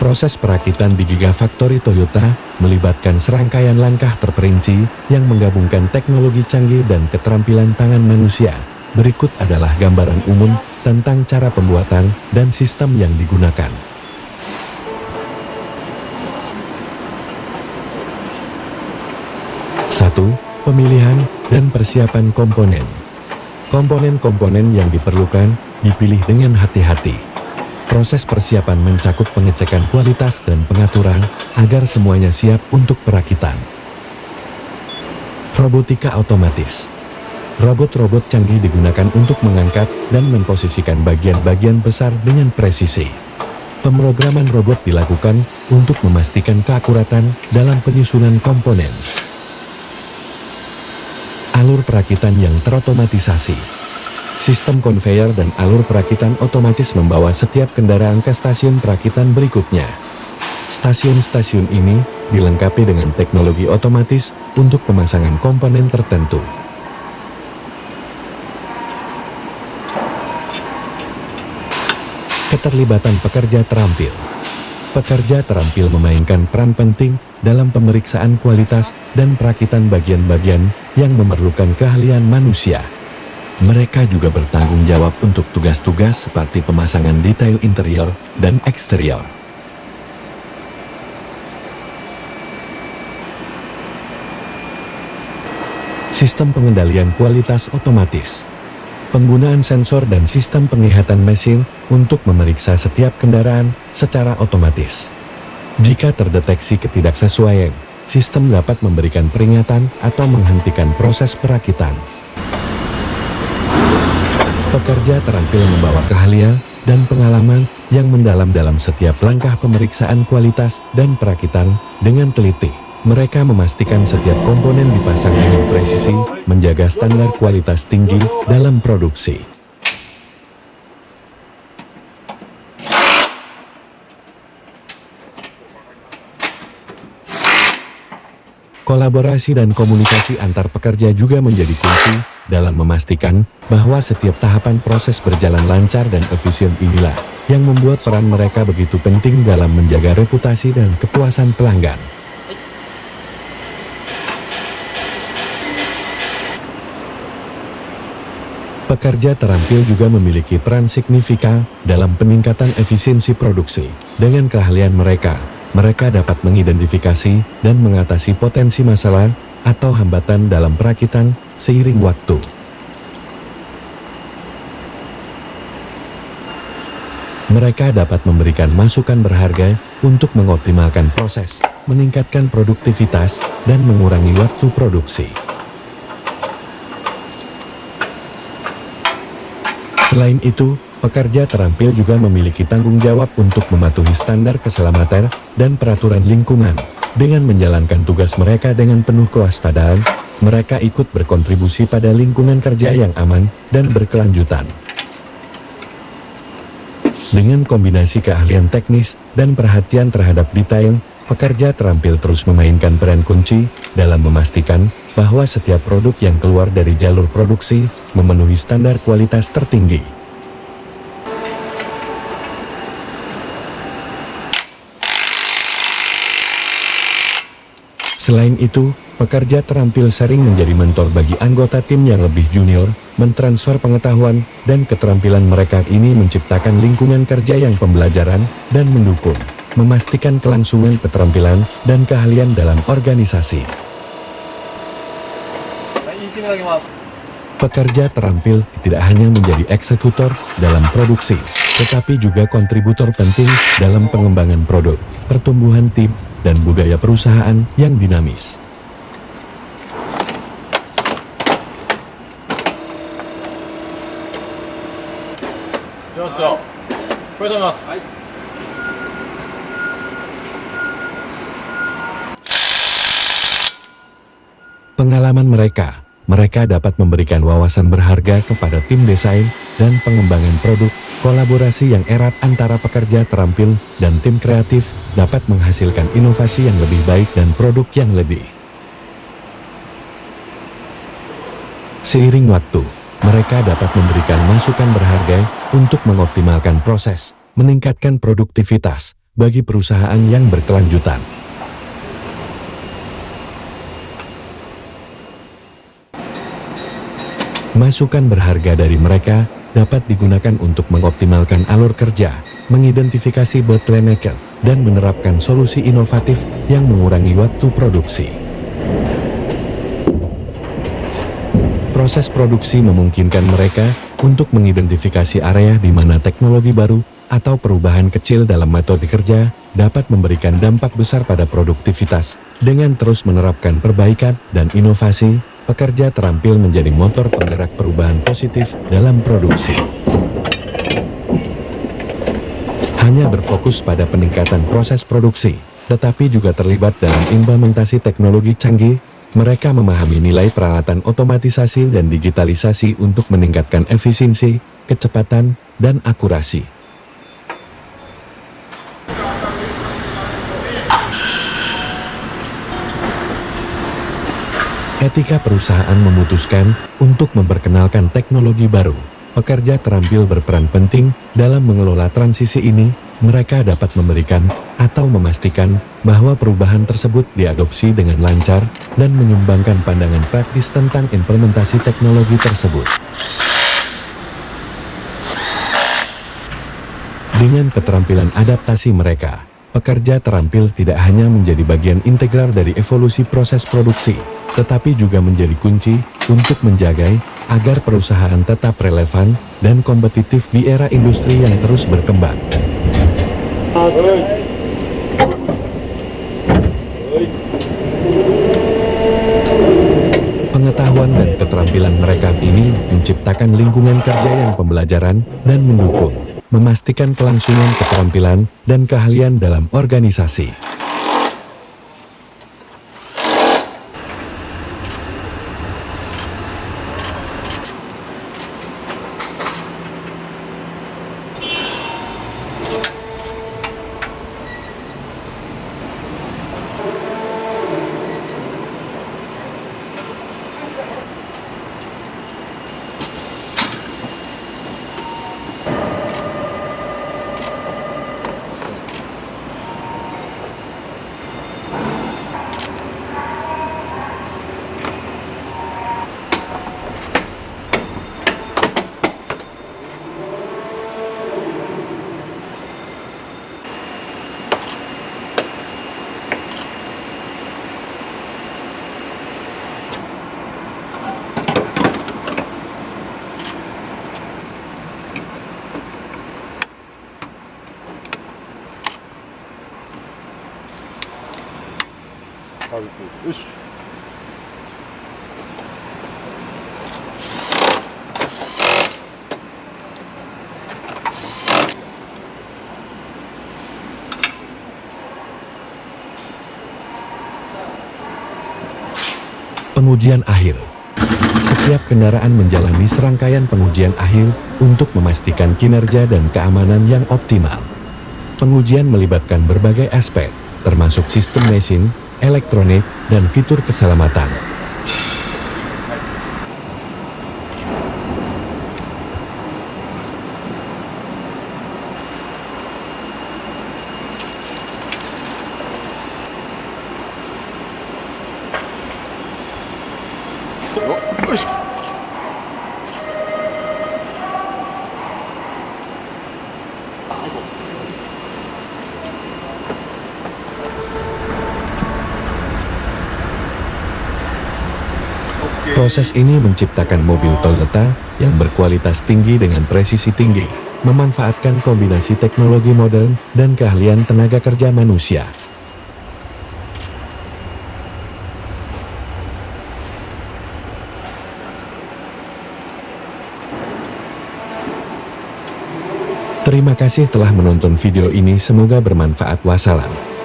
Proses perakitan di Gigafactory Toyota melibatkan serangkaian langkah terperinci yang menggabungkan teknologi canggih dan keterampilan tangan manusia. Berikut adalah gambaran umum tentang cara pembuatan dan sistem yang digunakan. Satu, pemilihan dan persiapan komponen. Komponen-komponen yang diperlukan dipilih dengan hati-hati. Proses persiapan mencakup pengecekan kualitas dan pengaturan agar semuanya siap untuk perakitan. Robotika otomatis. Robot-robot canggih digunakan untuk mengangkat dan memposisikan bagian-bagian besar dengan presisi. Pemrograman robot dilakukan untuk memastikan keakuratan dalam penyusunan komponen. Alur perakitan yang terotomatisasi. Sistem konveyor dan alur perakitan otomatis membawa setiap kendaraan ke stasiun perakitan berikutnya. Stasiun-stasiun ini dilengkapi dengan teknologi otomatis untuk pemasangan komponen tertentu. Keterlibatan pekerja terampil. Pekerja terampil memainkan peran penting dalam pemeriksaan kualitas dan perakitan bagian-bagian yang memerlukan keahlian manusia. Mereka juga bertanggung jawab untuk tugas-tugas seperti pemasangan detail interior dan eksterior. Sistem pengendalian kualitas otomatis. Penggunaan sensor dan sistem penglihatan mesin untuk memeriksa setiap kendaraan secara otomatis. Jika terdeteksi ketidaksesuaian, sistem dapat memberikan peringatan atau menghentikan proses perakitan. Pekerja terampil membawa keahlian dan pengalaman yang mendalam dalam setiap langkah pemeriksaan kualitas dan perakitan dengan teliti. Mereka memastikan setiap komponen dipasang dengan presisi, menjaga standar kualitas tinggi dalam produksi. Kolaborasi dan komunikasi antar pekerja juga menjadi kunci dalam memastikan bahwa setiap tahapan proses berjalan lancar dan efisien. Inilah yang membuat peran mereka begitu penting dalam menjaga reputasi dan kepuasan pelanggan. Pekerja terampil juga memiliki peran signifikan dalam peningkatan efisiensi produksi. Dengan keahlian mereka dapat mengidentifikasi dan mengatasi potensi masalah atau hambatan dalam perakitan seiring waktu. Mereka dapat memberikan masukan berharga untuk mengoptimalkan proses, meningkatkan produktivitas, dan mengurangi waktu produksi. Selain itu, pekerja terampil juga memiliki tanggung jawab untuk mematuhi standar keselamatan dan peraturan lingkungan. Dengan menjalankan tugas mereka dengan penuh kewaspadaan, mereka ikut berkontribusi pada lingkungan kerja yang aman dan berkelanjutan. Dengan kombinasi keahlian teknis dan perhatian terhadap detail, pekerja terampil terus memainkan peran kunci dalam memastikan bahwa setiap produk yang keluar dari jalur produksi memenuhi standar kualitas tertinggi. Selain itu, pekerja terampil sering menjadi mentor bagi anggota tim yang lebih junior, mentransfer pengetahuan dan keterampilan mereka. Ini menciptakan lingkungan kerja yang pembelajaran dan mendukung, memastikan kelangsungan keterampilan dan keahlian dalam organisasi. Pekerja terampil tidak hanya menjadi eksekutor dalam produksi, tetapi juga kontributor penting dalam pengembangan produk, pertumbuhan tim, dan budaya perusahaan yang dinamis. Pengalaman mereka dapat memberikan wawasan berharga kepada tim desain dan pengembangan produk. Kolaborasi yang erat antara pekerja terampil dan tim kreatif dapat menghasilkan inovasi yang lebih baik dan produk yang lebih. Seiring waktu, mereka dapat memberikan masukan berharga untuk mengoptimalkan proses, meningkatkan produktivitas, bagi perusahaan yang berkelanjutan. Masukan berharga dari mereka dapat digunakan untuk mengoptimalkan alur kerja, mengidentifikasi bottleneck, dan menerapkan solusi inovatif yang mengurangi waktu produksi. Proses produksi memungkinkan mereka untuk mengidentifikasi area di mana teknologi baru atau perubahan kecil dalam metode kerja dapat memberikan dampak besar pada produktivitas. Dengan terus menerapkan perbaikan dan inovasi, pekerja terampil menjadi motor penggerak perubahan positif dalam produksi. Hanya berfokus pada peningkatan proses produksi, tetapi juga terlibat dalam implementasi teknologi canggih, mereka memahami nilai peralatan otomatisasi dan digitalisasi untuk meningkatkan efisiensi, kecepatan, dan akurasi. Ketika perusahaan memutuskan untuk memperkenalkan teknologi baru, pekerja terampil berperan penting dalam mengelola transisi ini. Mereka dapat memberikan atau memastikan bahwa perubahan tersebut diadopsi dengan lancar dan menyumbangkan pandangan praktis tentang implementasi teknologi tersebut. Dengan keterampilan adaptasi mereka, pekerja terampil tidak hanya menjadi bagian integral dari evolusi proses produksi, tetapi juga menjadi kunci untuk menjaga agar perusahaan tetap relevan dan kompetitif di era industri yang terus berkembang. Pengetahuan dan keterampilan mereka ini menciptakan lingkungan kerja yang pembelajaran dan mendukung, memastikan kelangsungan keterampilan dan keahlian dalam organisasi. Pengujian akhir. Setiap kendaraan menjalani serangkaian pengujian akhir untuk memastikan kinerja dan keamanan yang optimal. Pengujian melibatkan berbagai aspek, termasuk sistem mesin, elektronik, dan fitur keselamatan. Proses ini menciptakan mobil Toyota yang berkualitas tinggi dengan presisi tinggi, memanfaatkan kombinasi teknologi modern dan keahlian tenaga kerja manusia. Terima kasih telah menonton video ini, semoga bermanfaat. Wassalam.